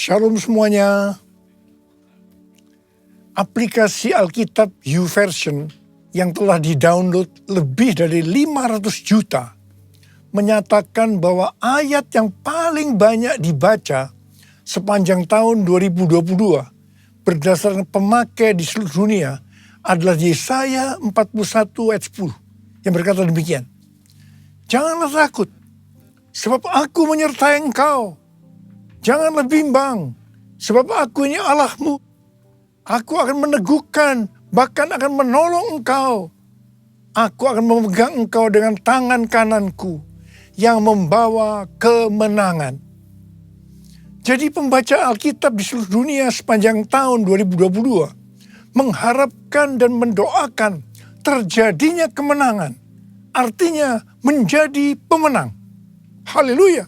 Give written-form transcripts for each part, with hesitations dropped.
Shalom semuanya. Aplikasi Alkitab YouVersion yang telah di-download lebih dari 500 juta menyatakan bahwa ayat yang paling banyak dibaca sepanjang tahun 2022 berdasarkan pemakai di seluruh dunia adalah Yesaya 41 ayat 10 yang berkata demikian. Janganlah takut, sebab aku menyertai engkau. Janganlah bimbang, sebab aku ini Allahmu. Aku akan meneguhkan, bahkan akan menolong engkau. Aku akan memegang engkau dengan tangan kananku yang membawa kemenangan. Jadi pembaca Alkitab di seluruh dunia sepanjang tahun 2022 mengharapkan dan mendoakan terjadinya kemenangan. Artinya menjadi pemenang. Haleluya.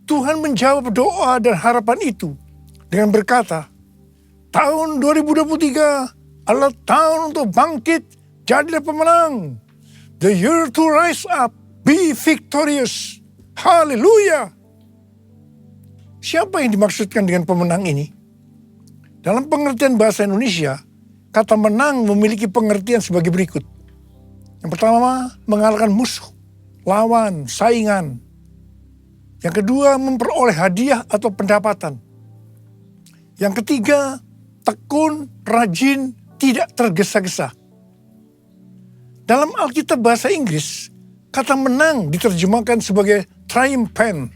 Tuhan menjawab doa dan harapan itu dengan berkata, tahun 2023 adalah tahun untuk bangkit, jadilah pemenang. The year to rise up, be victorious. Haleluya. Siapa yang dimaksudkan dengan pemenang ini? Dalam pengertian bahasa Indonesia, kata menang memiliki pengertian sebagai berikut. Yang pertama, mengalahkan musuh, lawan, saingan. Yang kedua, memperoleh hadiah atau pendapatan. Yang ketiga, tekun, rajin, tidak tergesa-gesa. Dalam Alkitab bahasa Inggris, kata menang diterjemahkan sebagai triumphant,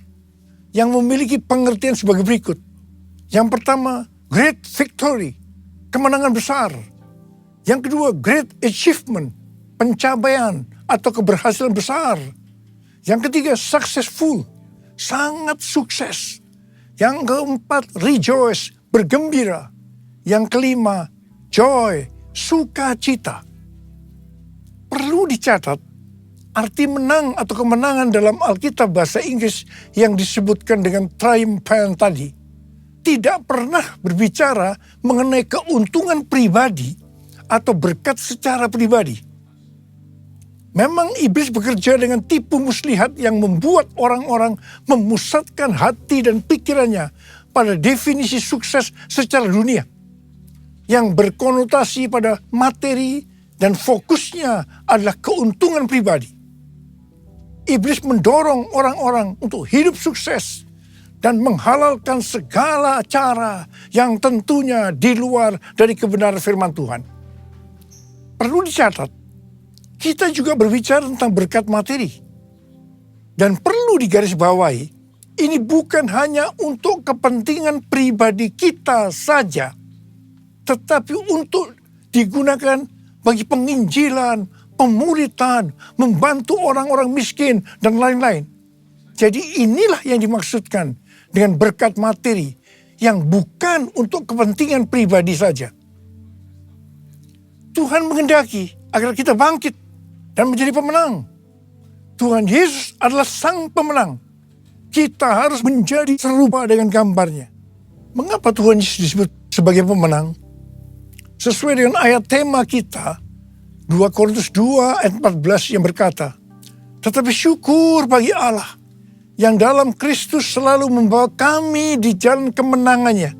yang memiliki pengertian sebagai berikut. Yang pertama, great victory, kemenangan besar. Yang kedua, great achievement, pencapaian atau keberhasilan besar. Yang ketiga, successful, sangat sukses. Yang keempat, rejoice, bergembira. Yang kelima, joy, sukacita. Perlu dicatat, arti menang atau kemenangan dalam Alkitab bahasa Inggris yang disebutkan dengan triumphant tadi tidak pernah berbicara mengenai keuntungan pribadi atau berkat secara pribadi. Memang iblis bekerja dengan tipu muslihat yang membuat orang-orang memusatkan hati dan pikirannya pada definisi sukses secara dunia yang berkonotasi pada materi dan fokusnya adalah keuntungan pribadi. Iblis mendorong orang-orang untuk hidup sukses dan menghalalkan segala cara yang tentunya di luar dari kebenaran firman Tuhan. Perlu dicatat, kita juga berbicara tentang berkat materi. Dan perlu digarisbawahi, ini bukan hanya untuk kepentingan pribadi kita saja, tetapi untuk digunakan bagi penginjilan, pemuritan, membantu orang-orang miskin, dan lain-lain. Jadi inilah yang dimaksudkan dengan berkat materi yang bukan untuk kepentingan pribadi saja. Tuhan menghendaki agar kita bangkit dan menjadi pemenang. Tuhan Yesus adalah sang pemenang. Kita harus menjadi serupa dengan gambarnya. Mengapa Tuhan Yesus disebut sebagai pemenang? Sesuai dengan ayat tema kita, 2 Korintus 2 ayat 14 yang berkata, tetapi syukur bagi Allah yang dalam Kristus selalu membawa kami di jalan kemenangannya.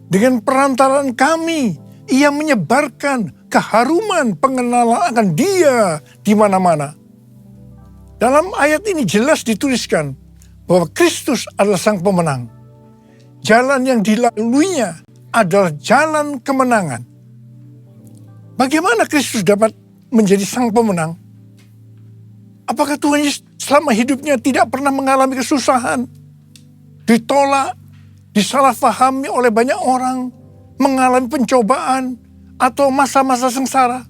Dengan perantaraan kami, Ia menyebarkan keharuman pengenalan akan Dia di mana-mana. Dalam ayat ini jelas dituliskan bahwa Kristus adalah sang pemenang. Jalan yang dilaluinya adalah jalan kemenangan. Bagaimana Kristus dapat menjadi sang pemenang? Apakah Tuhan Yesus selama hidupnya tidak pernah mengalami kesusahan, ditolak, disalahfahami oleh banyak orang, mengalami pencobaan, atau masa-masa sengsara?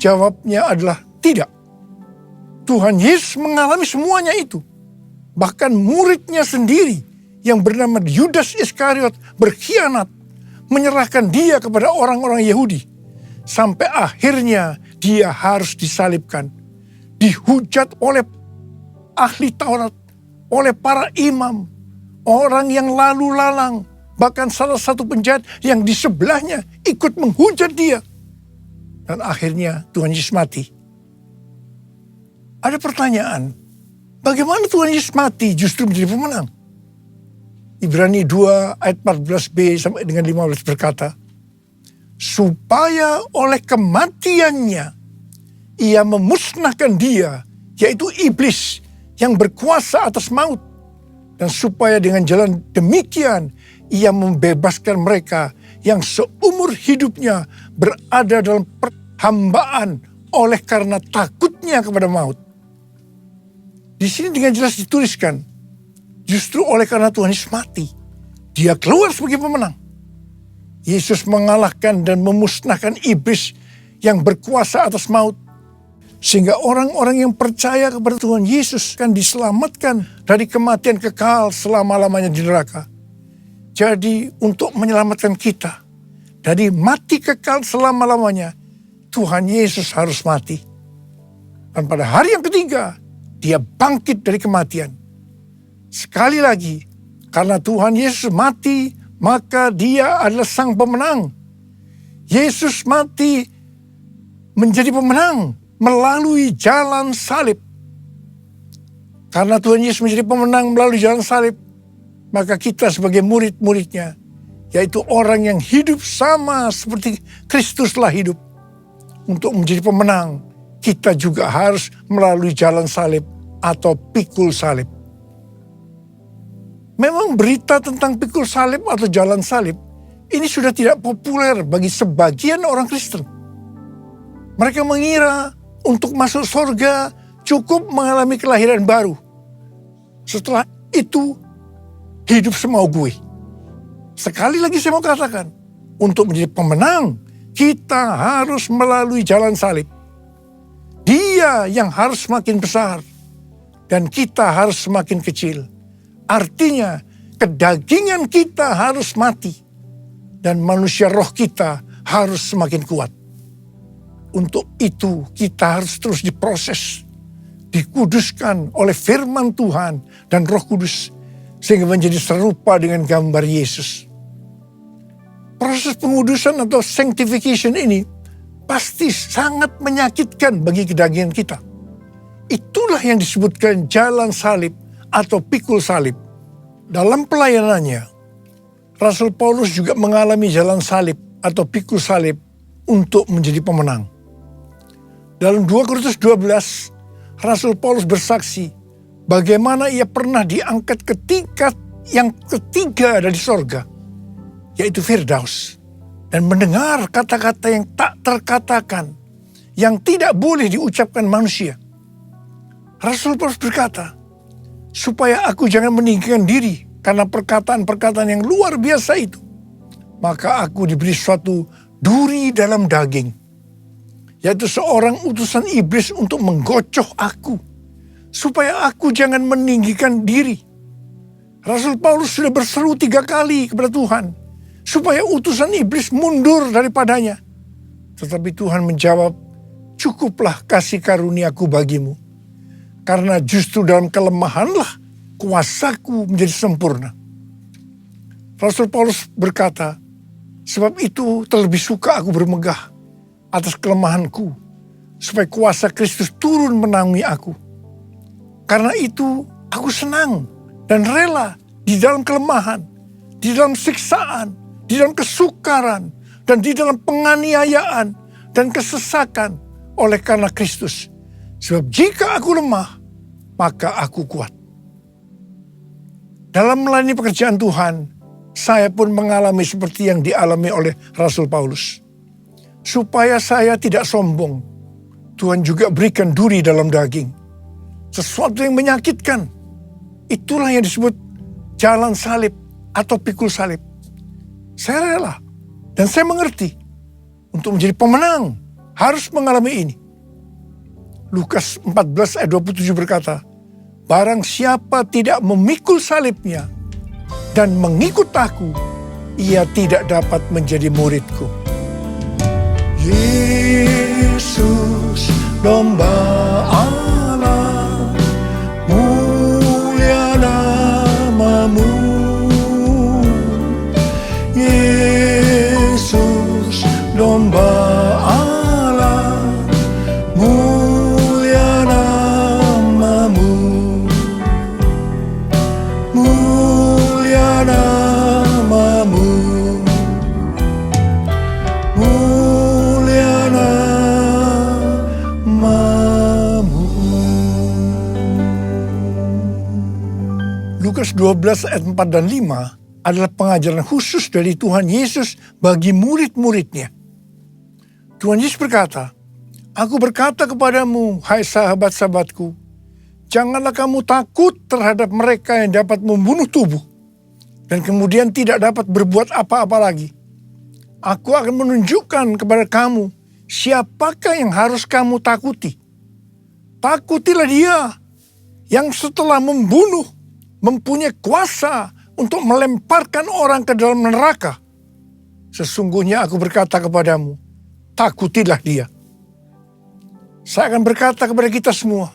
Jawabnya adalah tidak. Tuhan Yesus mengalami semuanya itu. Bahkan muridnya sendiri yang bernama Yudas Iskariot berkhianat, menyerahkan dia kepada orang-orang Yahudi. Sampai akhirnya dia harus disalibkan. Dihujat oleh ahli Taurat, oleh para imam, orang yang lalu lalang. Bahkan salah satu penjahat yang di sebelahnya ikut menghujat dia. Dan akhirnya Tuhan Yesus mati. Ada pertanyaan, bagaimana Tuhan Yesus mati justru menjadi pemenang? Ibrani 2 ayat 14b sampai dengan 15 berkata, supaya oleh kematiannya ia memusnahkan dia, yaitu iblis yang berkuasa atas maut, dan supaya dengan jalan demikian ia membebaskan mereka yang seumur hidupnya berada dalam perhambaan oleh karena takutnya kepada maut. Di sini dengan jelas dituliskan, justru oleh karena Tuhan Yesus mati, dia keluar sebagai pemenang. Yesus mengalahkan dan memusnahkan iblis yang berkuasa atas maut. Sehingga orang-orang yang percaya kepada Tuhan Yesus akan diselamatkan dari kematian kekal selama-lamanya di neraka. Jadi untuk menyelamatkan kita dari mati kekal selama-lamanya, Tuhan Yesus harus mati. Dan pada hari yang ketiga, dia bangkit dari kematian. Sekali lagi, karena Tuhan Yesus mati, maka dia adalah sang pemenang. Yesus mati menjadi pemenang melalui jalan salib. Karena Tuhan Yesus menjadi pemenang melalui jalan salib, maka kita sebagai murid-muridnya, yaitu orang yang hidup sama seperti Kristuslah hidup, untuk menjadi pemenang, kita juga harus melalui jalan salib atau pikul salib. Memang berita tentang pikul salib atau jalan salib ini sudah tidak populer bagi sebagian orang Kristen. Mereka mengira untuk masuk surga cukup mengalami kelahiran baru. Setelah itu hidup semau gue. Sekali lagi saya mau katakan, untuk menjadi pemenang kita harus melalui jalan salib. Dia yang harus semakin besar dan kita harus semakin kecil. Artinya kedagingan kita harus mati dan manusia roh kita harus semakin kuat. Untuk itu kita harus terus diproses, dikuduskan oleh firman Tuhan dan Roh Kudus sehingga menjadi serupa dengan gambar Yesus. Proses pengudusan atau sanctification ini pasti sangat menyakitkan bagi kedagingan kita. Itulah yang disebutkan jalan salib atau pikul salib. Dalam pelayanannya, Rasul Paulus juga mengalami jalan salib atau pikul salib untuk menjadi pemenang. Dalam 2 Korintus 12, Rasul Paulus bersaksi bagaimana ia pernah diangkat ke tingkat yang ketiga dari sorga, yaitu Firdaus, dan mendengar kata-kata yang tak terkatakan, yang tidak boleh diucapkan manusia. Rasul Paulus berkata, supaya aku jangan meninggikan diri karena perkataan-perkataan yang luar biasa itu, maka aku diberi suatu duri dalam daging, yaitu seorang utusan iblis untuk menggocoh aku, supaya aku jangan meninggikan diri. Rasul Paulus sudah berseru 3 kali kepada Tuhan, supaya utusan iblis mundur daripadanya. Tetapi Tuhan menjawab, cukuplah kasih karuniaku bagimu, karena justru dalam kelemahanlah kuasaku menjadi sempurna. Rasul Paulus berkata, sebab itu terlebih suka aku bermegah atas kelemahanku, supaya kuasa Kristus turun menanggung aku. Karena itu aku senang dan rela di dalam kelemahan, di dalam siksaan, di dalam kesukaran, dan di dalam penganiayaan dan kesesakan oleh karena Kristus. Sebab jika aku lemah, maka aku kuat. Dalam melayani pekerjaan Tuhan, saya pun mengalami seperti yang dialami oleh Rasul Paulus. Supaya saya tidak sombong, Tuhan juga berikan duri dalam daging. Sesuatu yang menyakitkan. Itulah yang disebut jalan salib atau pikul salib. Saya rela dan saya mengerti untuk menjadi pemenang harus mengalami ini. Lukas 14 ayat 27 berkata, barang siapa tidak memikul salibnya dan mengikut aku, ia tidak dapat menjadi muridku. Yesus, domba Allah, mulia namamu. Yesus, domba Allah, mulia namamu. Mulia namamu. Lukas 12 ayat 4 dan 5 adalah pengajaran khusus dari Tuhan Yesus bagi murid-muridnya. Tuhan Yesus berkata, "Aku berkata kepadamu, hai sahabat-sahabatku, janganlah kamu takut terhadap mereka yang dapat membunuh tubuh dan kemudian tidak dapat berbuat apa-apa lagi. Aku akan menunjukkan kepada kamu siapakah yang harus kamu takuti. Takutilah Dia yang setelah membunuh mempunyai kuasa untuk melemparkan orang ke dalam neraka. Sesungguhnya aku berkata kepadamu, takutilah Dia." Saya akan berkata kepada kita semua,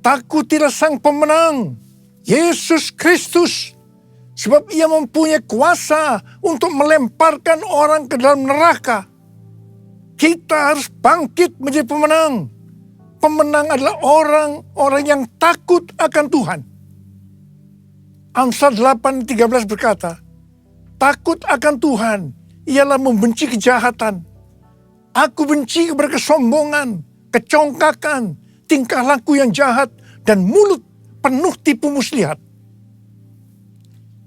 takutilah Sang Pemenang, Yesus Kristus, sebab Ia mempunyai kuasa untuk melemparkan orang ke dalam neraka. Kita harus bangkit menjadi pemenang. Pemenang adalah orang-orang yang takut akan Tuhan. Amsal 8:13 berkata, takut akan Tuhan ialah membenci kejahatan. Aku benci kepada kesombongan, kecongkakan, tingkah laku yang jahat, dan mulut penuh tipu muslihat.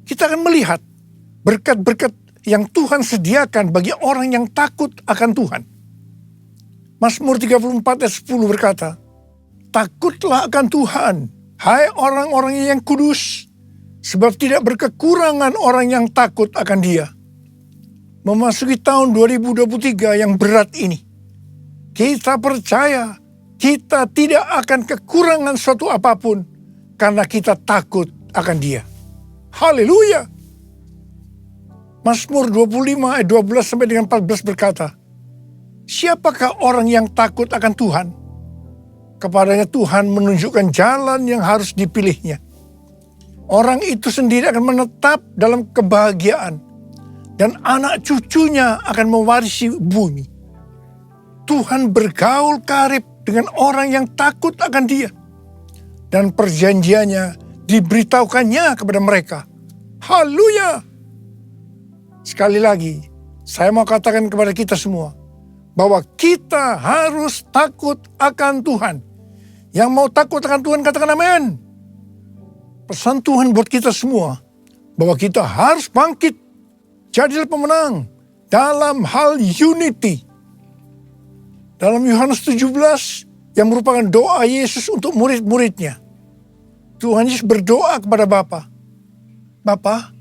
Kita akan melihat berkat-berkat yang Tuhan sediakan bagi orang yang takut akan Tuhan. Mazmur 34 ayat 10 berkata, takutlah akan Tuhan, hai orang-orang yang kudus, sebab tidak berkekurangan orang yang takut akan Dia. Memasuki tahun 2023 yang berat ini, kita percaya kita tidak akan kekurangan suatu apapun karena kita takut akan Dia. Haleluya. Mazmur 25 ayat 12 sampai dengan 14 berkata, siapakah orang yang takut akan Tuhan? Kepadanya Tuhan menunjukkan jalan yang harus dipilihnya. Orang itu sendiri akan menetap dalam kebahagiaan, dan anak cucunya akan mewarisi bumi. Tuhan bergaul karib dengan orang yang takut akan Dia, dan perjanjiannya diberitahukannya kepada mereka. Haleluya! Sekali lagi, saya mau katakan kepada kita semua, bahwa kita harus takut akan Tuhan. Yang mau takut akan Tuhan, katakan amin. Pesan Tuhan buat kita semua, bahwa kita harus bangkit, jadilah pemenang dalam hal unity. Dalam Yohanes 17 yang merupakan doa Yesus untuk murid-muridnya, Tuhan Yesus berdoa kepada Bapa, Bapa,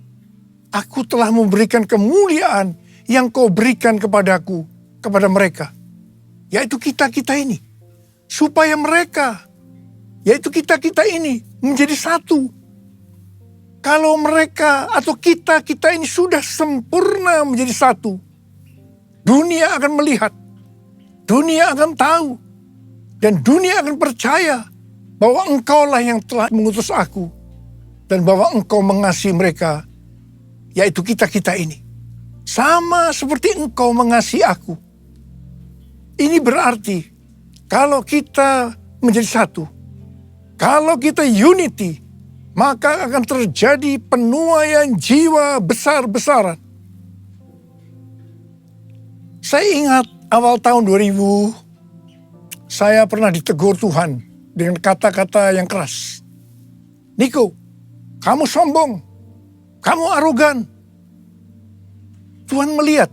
aku telah memberikan kemuliaan yang kau berikan kepadaku, kepada mereka, yaitu kita-kita ini, supaya mereka, yaitu kita-kita ini, menjadi satu. Kalau mereka atau kita-kita ini sudah sempurna menjadi satu, dunia akan melihat, dunia akan tahu, dan dunia akan percaya bahwa Engkaulah yang telah mengutus aku, dan bahwa Engkau mengasihi mereka, yaitu kita-kita ini, sama seperti Engkau mengasihi aku. Ini berarti kalau kita menjadi satu, kalau kita unity, maka akan terjadi penuaian jiwa besar-besaran. Saya ingat awal tahun 2000, saya pernah ditegur Tuhan dengan kata-kata yang keras. Niko, kamu sombong, kamu arogan. Tuhan melihat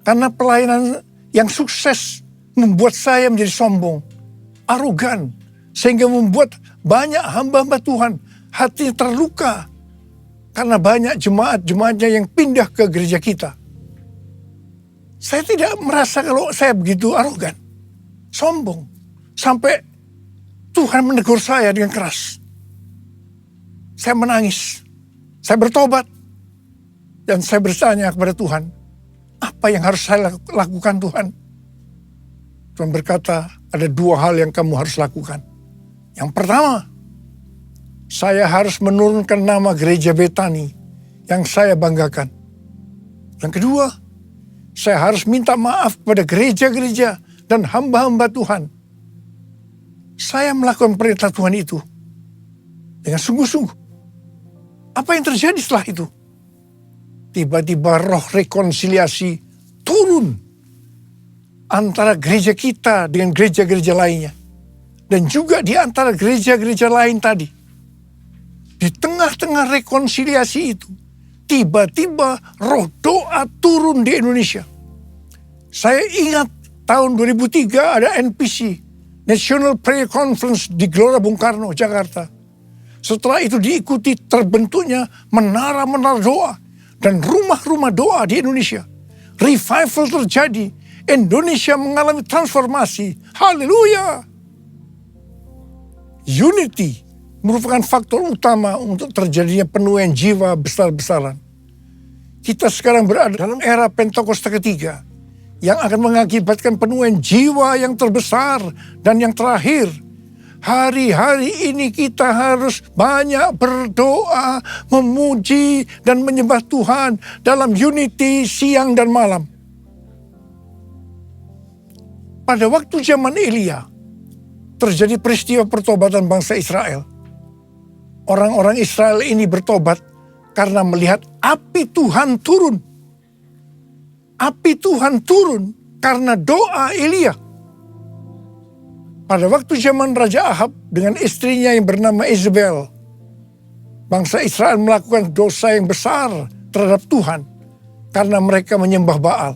karena pelayanan yang sukses membuat saya menjadi sombong, arogan, sehingga membuat banyak hamba-hamba Tuhan hatinya terluka karena banyak jemaat-jemaatnya yang pindah ke gereja kita. Saya tidak merasa kalau saya begitu arogan, sombong, sampai Tuhan menegur saya dengan keras. Saya menangis, saya bertobat, dan saya bertanya kepada Tuhan, apa yang harus saya lakukan Tuhan? Tuhan berkata, ada dua hal yang kamu harus lakukan. Yang pertama, saya harus menurunkan nama gereja Betani yang saya banggakan. Yang kedua, saya harus minta maaf kepada gereja-gereja dan hamba-hamba Tuhan. Saya melakukan perintah Tuhan itu dengan sungguh-sungguh. Apa yang terjadi setelah itu? Tiba-tiba roh rekonsiliasi turun antara gereja kita dengan gereja-gereja lainnya. Dan juga di antara gereja-gereja lain tadi. di tengah-tengah rekonsiliasi itu, tiba-tiba roh doa turun di Indonesia. Saya ingat tahun 2003 ada NPC, National Prayer Conference di Gelora Bung Karno, Jakarta. Setelah itu diikuti terbentuknya menara-menara doa dan rumah-rumah doa di Indonesia. Revival terjadi, Indonesia mengalami transformasi. Haleluya! Unity merupakan faktor utama untuk terjadinya penuaian jiwa besar-besaran. Kita sekarang berada dalam era Pentakosta ketiga yang akan mengakibatkan penuaian jiwa yang terbesar dan yang terakhir. Hari-hari ini kita harus banyak berdoa, memuji dan menyembah Tuhan dalam unity siang dan malam. Pada waktu zaman Elia, terjadi peristiwa pertobatan bangsa Israel. Orang-orang Israel ini bertobat karena melihat api Tuhan turun. Api Tuhan turun karena doa Elia. Pada waktu zaman Raja Ahab dengan istrinya yang bernama Isabel, bangsa Israel melakukan dosa yang besar terhadap Tuhan karena mereka menyembah Baal.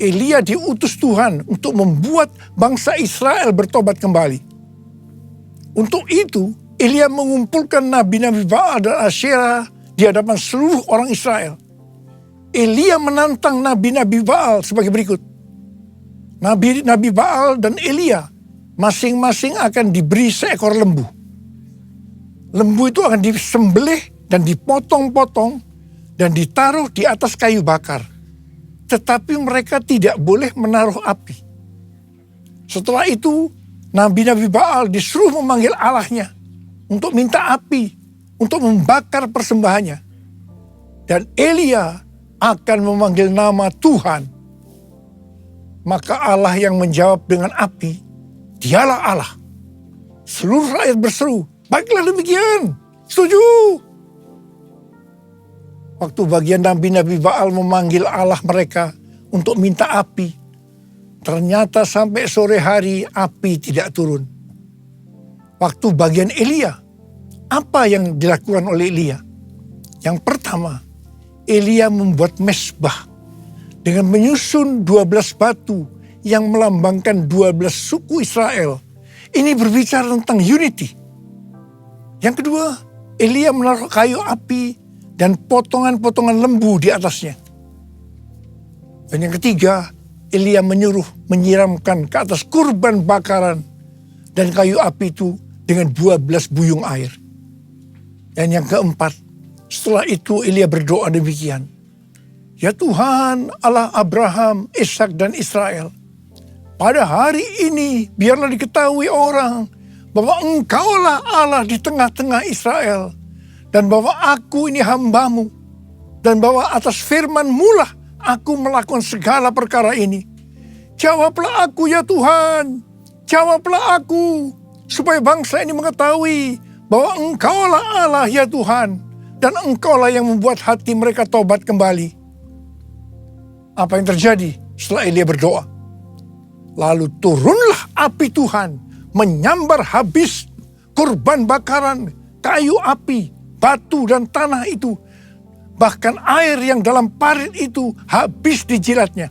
Elia diutus Tuhan untuk membuat bangsa Israel bertobat kembali. Untuk itu, Elia mengumpulkan nabi-nabi Baal dan Asyera di hadapan seluruh orang Israel. Elia menantang nabi-nabi Baal sebagai berikut. Nabi Baal dan Elia masing-masing akan diberi seekor lembu. Lembu itu akan disembelih dan dipotong-potong dan ditaruh di atas kayu bakar. Tetapi mereka tidak boleh menaruh api. Setelah itu, nabi-nabi Baal disuruh memanggil Allahnya untuk minta api, untuk membakar persembahannya. Dan Elia akan memanggil nama Tuhan. Maka Allah yang menjawab dengan api, dialah Allah. Seluruh rakyat berseru, baiklah demikian, setuju. Waktu bagian nabi-nabi Baal memanggil Allah mereka untuk minta api, ternyata sampai sore hari api tidak turun. Waktu bagian Elia, apa yang dilakukan oleh Elia? Yang pertama, Elia membuat mezbah dengan menyusun 12 batu yang melambangkan 12 suku Israel. Ini berbicara tentang unity. Yang kedua, Elia menaruh kayu api dan potongan-potongan lembu di atasnya. Dan yang ketiga, Elia menyuruh menyiramkan ke atas kurban bakaran dan kayu api itu dengan 12 buyung air. Dan yang keempat, setelah itu Elia berdoa demikian. Ya Tuhan, Allah Abraham, Ishak dan Israel, pada hari ini biarlah diketahui orang bahwa Engkaulah Allah di tengah-tengah Israel, dan bahwa aku ini hambamu, dan bahwa atas firman-Mu lah aku melakukan segala perkara ini. Jawablah aku ya Tuhan, jawablah aku, supaya bangsa ini mengetahui bahwa Engkaulah Allah ya Tuhan, dan Engkaulah yang membuat hati mereka tobat kembali. Apa yang terjadi setelah Elia berdoa? Lalu turunlah api Tuhan, menyambar habis kurban bakaran, kayu api, batu dan tanah itu. Bahkan air yang dalam parit itu habis dijilatnya.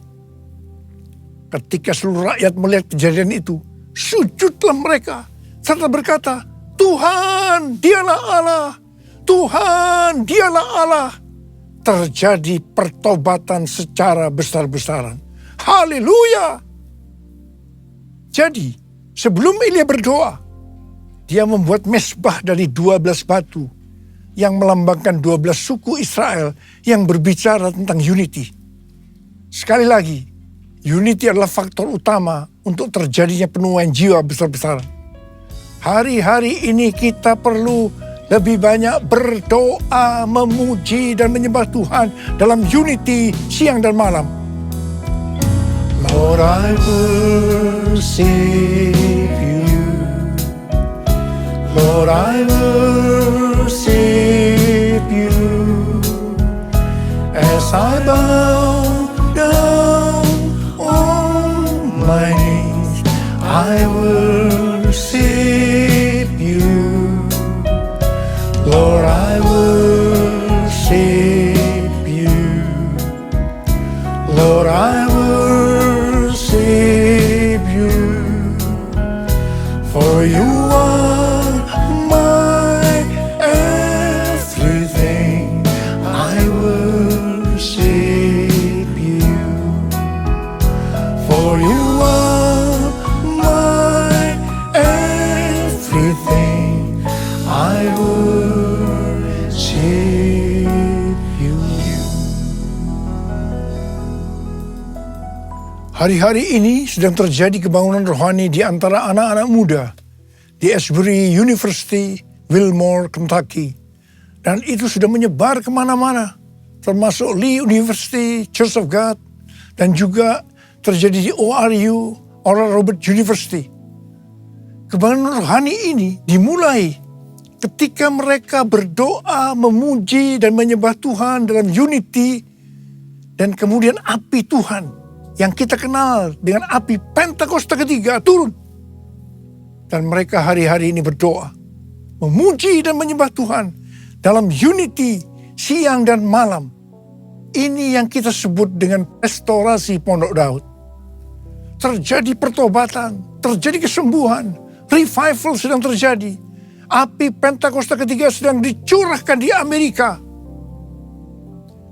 Ketika seluruh rakyat melihat kejadian itu, sujudlah mereka serta berkata, Tuhan, dialah Allah. Tuhan, dialah Allah. Terjadi pertobatan secara besar-besaran. Haleluya. Jadi, sebelum Elia berdoa, dia membuat mezbah dari 12 batu yang melambangkan 12 suku Israel yang berbicara tentang unity. Sekali lagi, unity adalah faktor utama untuk terjadinya penuaian jiwa besar-besaran. Hari-hari ini kita perlu lebih banyak berdoa, memuji dan menyembah Tuhan dalam unity siang dan malam. Lord, I worship you. Lord, I worship you. As I bow down on my knees, I worship you. you are my everything. I worship you. For you are my everything. I worship you. Hari-hari ini sedang terjadi kebangunan rohani di antara anak-anak muda di Asbury University, Wilmore, Kentucky. Dan itu sudah menyebar kemana-mana, termasuk Lee University, Church of God, dan juga terjadi di ORU, Oral Roberts University. Kebangunan rohani ini dimulai ketika mereka berdoa, memuji, dan menyembah Tuhan dalam unity, dan kemudian api Tuhan yang kita kenal dengan api Pentakosta ketiga turun. Dan mereka hari-hari ini berdoa, memuji dan menyembah Tuhan dalam unity siang dan malam. Ini yang kita sebut dengan restorasi Pondok Daud. Terjadi pertobatan, terjadi kesembuhan, revival sedang terjadi. Api Pentakosta ketiga sedang dicurahkan di Amerika.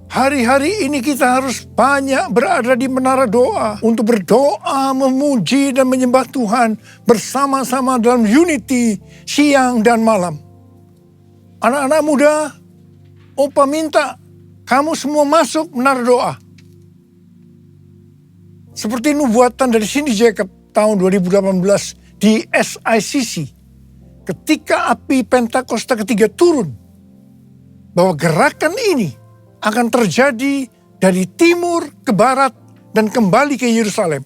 Hari-hari ini kita harus banyak berada di menara doa untuk berdoa, memuji dan menyembah Tuhan bersama-sama dalam unity siang dan malam. Anak-anak muda, Opa minta kamu semua masuk menara doa. Seperti nubuatan dari Cindy Jacob tahun 2018 di SICC. Ketika api Pentakosta ketiga turun, bahwa gerakan ini akan terjadi dari timur ke barat dan kembali ke Yerusalem.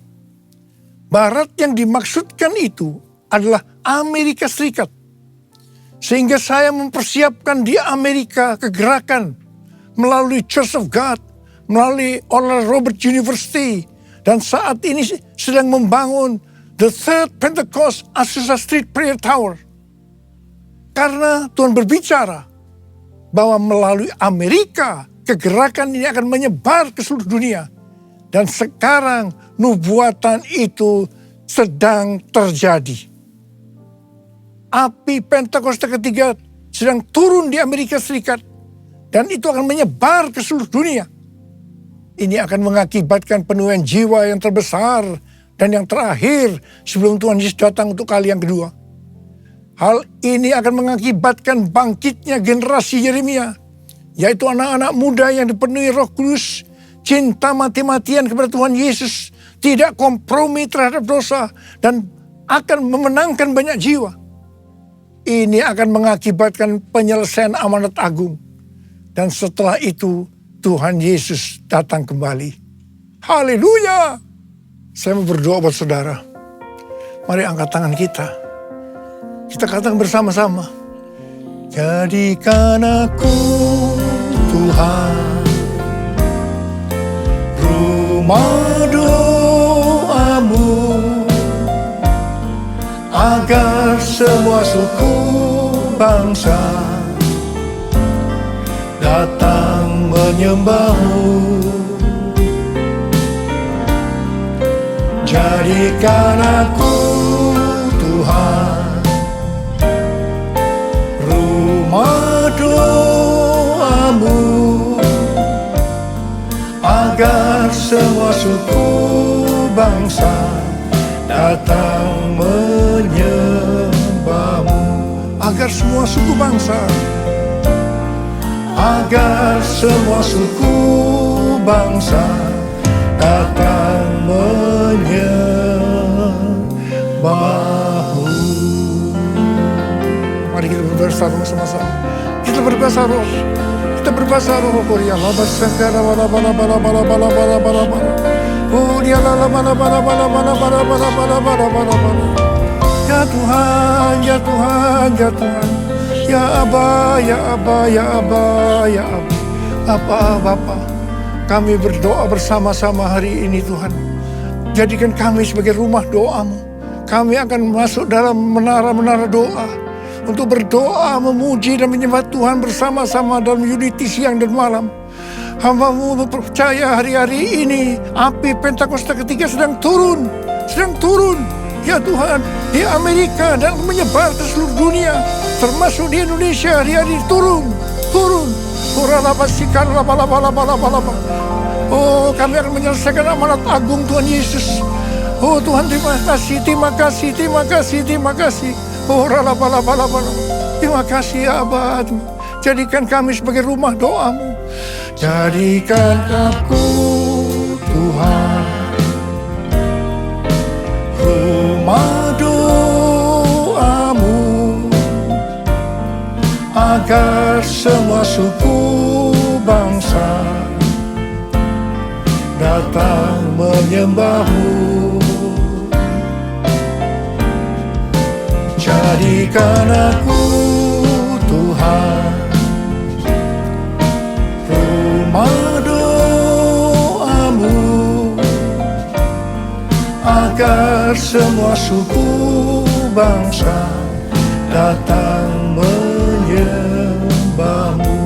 Barat yang dimaksudkan itu adalah Amerika Serikat. Sehingga saya mempersiapkan di Amerika kegerakan melalui Church of God, melalui Oral Roberts University, dan saat ini sedang membangun The Third Pentecost Azusa Street Prayer Tower. Karena Tuhan berbicara bahwa melalui Amerika kegerakan ini akan menyebar ke seluruh dunia. Dan sekarang nubuatan itu sedang terjadi. Api Pentakosta ketiga sedang turun di Amerika Serikat. Dan itu akan menyebar ke seluruh dunia. Ini akan mengakibatkan penuaian jiwa yang terbesar dan yang terakhir sebelum Tuhan Yesus datang untuk kali yang kedua. Hal ini akan mengakibatkan bangkitnya generasi Yeremia, yaitu anak-anak muda yang dipenuhi Roh Kudus, cinta mati-matian kepada Tuhan Yesus, tidak kompromi terhadap dosa, dan akan memenangkan banyak jiwa. Ini akan mengakibatkan penyelesaian amanat agung. Dan setelah itu, Tuhan Yesus datang kembali. Haleluya! Saya mau berdoa buat saudara. Mari angkat tangan kita. Kita katakan bersama-sama. Jadikan aku, Tuhan, rumah doamu, agar semua suku bangsa datang menyembahmu. Jadikan aku, Tuhan, rumah doamu, agar semua suku bangsa datang menyembahmu. Agar semua suku bangsa, agar semua suku bangsa datang menyembahmu. Mari kita berbahasa sama-sama. Kita berbahasa roh. Kita berbahasa roh. Korea labas sangkara bala bala bala bala bala bala bala bala. Korea lala bala bala bala bala bala bala bala bala bala bala. Ya Tuhan, ya Tuhan, ya Tuhan. Ya Aba, ya Aba, ya Aba, ya Aba. Aba, Bapa, kami berdoa bersama-sama hari ini Tuhan. Jadikan kami sebagai rumah doamu. Kami akan masuk dalam menara-menara doa. Untuk berdoa, memuji dan menyembah Tuhan bersama-sama dalam unity siang dan malam. Hamba-Mu percaya hari-hari ini api Pentakosta ketiga sedang turun. Sedang turun. ya Tuhan, di Amerika dan menyebar ke seluruh dunia, termasuk di Indonesia. Hari-hari turun. Oh, kami akan menyelesaikan amanat agung Tuhan Yesus. Oh Tuhan, terima kasih. Oh, terima kasih ya Abah. Jadikan kami sebagai rumah doamu. Jadikan aku Tuhan rumah doamu, agar semua suku bangsa datang menyembahmu. Jadikan aku Tuhan rumah doamu, agar semua suku bangsa datang menyembahmu.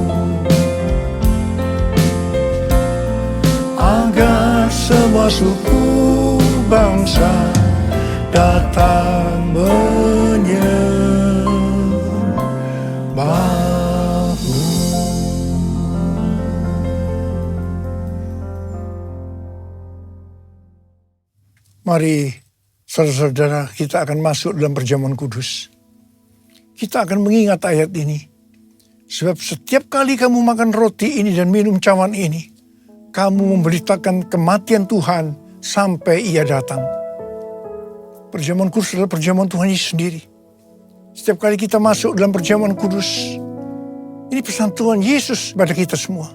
Agar semua suku bangsa datang menyembahmu. Mari saudara-saudara, kita akan masuk dalam perjamuan kudus. Kita akan mengingat ayat ini. Sebab setiap kali kamu makan roti ini dan minum cawan ini, kamu memberitakan kematian Tuhan sampai Ia datang. Perjamuan kudus adalah perjamuan Tuhan Yesus sendiri. Setiap kali kita masuk dalam perjamuan kudus, ini pesan Tuhan Yesus pada kita semua.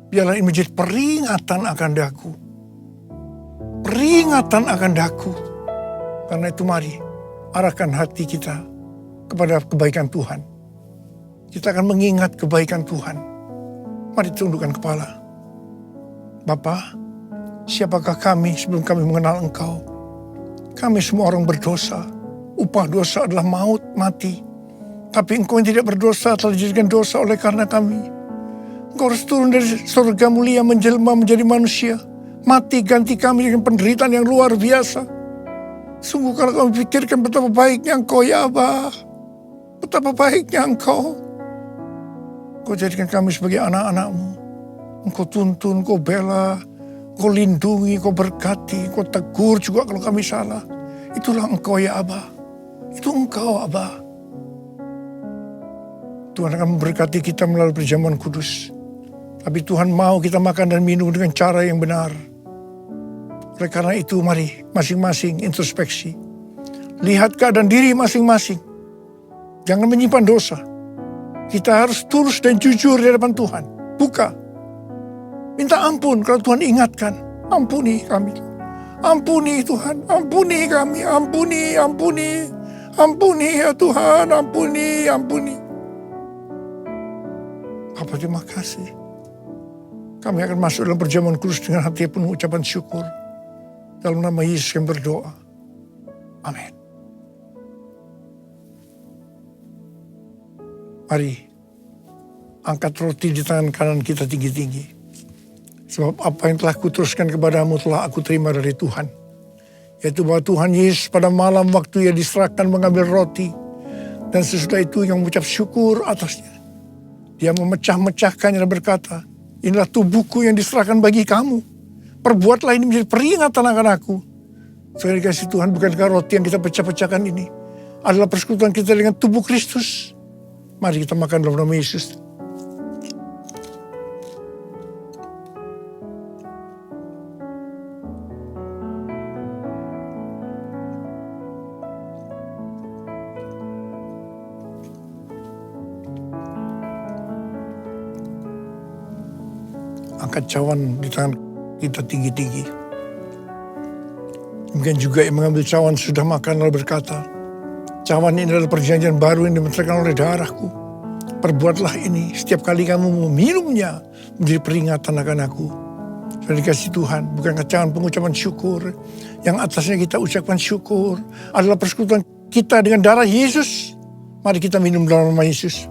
Biarlah ini menjadi peringatan akan daku. Peringatan akan daku. Karena itu mari arahkan hati kita kepada kebaikan Tuhan. Kita akan mengingat kebaikan Tuhan. Mari tundukkan kepala. Bapa, siapakah kami sebelum kami mengenal Engkau? Kami semua orang berdosa. Upah dosa adalah maut, mati. Tapi Engkau yang tidak berdosa telah dijadikan dosa oleh karena kami. Engkau harus turun dari surga mulia menjelma menjadi manusia. Mati ganti kami dengan penderitaan yang luar biasa. Sungguh kalau kami pikirkan betapa baiknya Engkau ya Abah. Betapa baiknya Engkau. Engkau jadikan kami sebagai anak-anak-Mu. Engkau tuntun, Engkau bela, Engkau lindungi, Engkau berkati, Engkau tegur juga kalau kami salah. Itulah Engkau ya Abah. Itu Engkau Abah. Tuhan akan memberkati kita melalui perjamuan kudus. Tapi Tuhan mau kita makan dan minum dengan cara yang benar. Oleh karena itu mari masing-masing introspeksi. Lihat keadaan diri masing-masing. Jangan menyimpan dosa. Kita harus tulus dan jujur di hadapan Tuhan. Buka. Minta ampun kalau Tuhan ingatkan. Ampuni kami. Ampuni Tuhan. Ampuni kami. Ampuni. Ampuni ya Tuhan. Ampuni. Bapa, terima kasih. Kami akan masuk dalam perjamuan kudus dengan hati penuh ucapan syukur. Dalam nama Yesus yang berdoa. Amin. Mari, angkat roti di tangan kanan kita tinggi-tinggi. Sebab apa yang telah kuteruskan kepadamu telah aku terima dari Tuhan. Yaitu bahwa Tuhan Yesus pada malam waktu Ia diserahkan mengambil roti. Dan sesudah itu yang mengucap syukur atasnya. Dia memecah-mecahkannya dan berkata, inilah tubuhku yang diserahkan bagi kamu. Perbuatlah ini menjadi peringatan akan aku. Sekali kasih Tuhan, bukankah roti yang kita pecah-pecahkan ini adalah persekutuan kita dengan tubuh Kristus? Mari kita makan dalam nama Yesus. Angkat cawan di tangan kita tinggi-tinggi. Mungkin juga yang mengambil cawan sudah makan lalu berkata, cawan ini adalah perjanjian baru yang dimenterkan oleh darahku. Perbuatlah ini setiap kali kamu meminumnya menjadi peringatan akan aku. Sudah dikasih Tuhan, bukan cawan pengucapan syukur. Yang atasnya kita ucapkan syukur adalah persekutuan kita dengan darah Yesus. Mari kita minum dalam nama Yesus.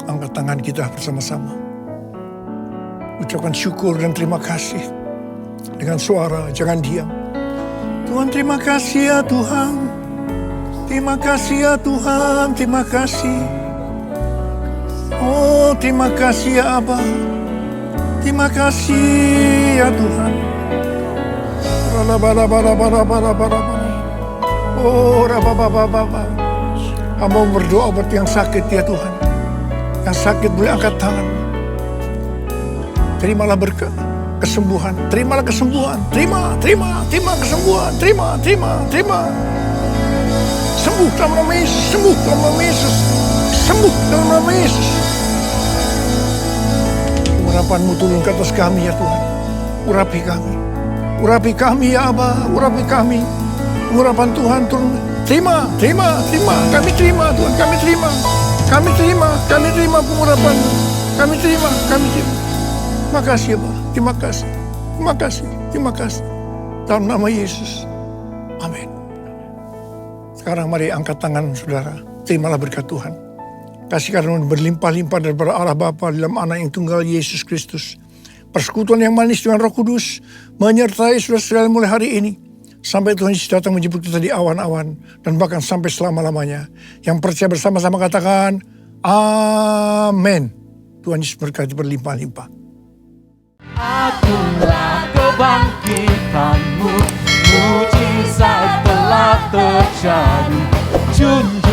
Angkat tangan kita bersama-sama. Ucapkan syukur dan terima kasih dengan suara, jangan diam. Tuhan, terima kasih ya Tuhan. Terima kasih ya Tuhan, terima kasih. Oh, terima kasih ya Abba. Terima kasih ya Tuhan. Oh, hamba berdoa buat yang sakit ya Tuhan. Yang sakit boleh angkat tangan. Terimalah berkat, kesembuhan. Terimalah kesembuhan. Terima kesembuhan. Terima. Sembuh dalam nama Yesus. Sembuh dalam nama Yesus. Sembuh dalam nama Yesus. Urapan-Mu turun ke atas kami ya Tuhan. Urapi kami. Urapi kami ya Abba. Urapi kami. Urapan Tuhan turun. Terima. Kami terima Tuhan. Kami terima pengurapan. Kami terima. Terima kasih Abba. Terima kasih. Dalam nama Yesus. Amin. Sekarang mari angkat tangan saudara. Terimalah berkat Tuhan. Kasih karunia berlimpah-limpah daripada Allah Bapa dalam Anak yang tunggal Yesus Kristus. Persekutuan yang manis dengan Roh Kudus menyertai saudara sekalian mulai hari ini. Sampai Tuhan Yesus datang menjemput kita di awan-awan. Dan bahkan sampai selama-lamanya. Yang percaya bersama-sama katakan, amin. Tuhan Yesus berkati berlimpah-limpah. Akulah kebangkitanmu, mujizat telah terjadi. Junjung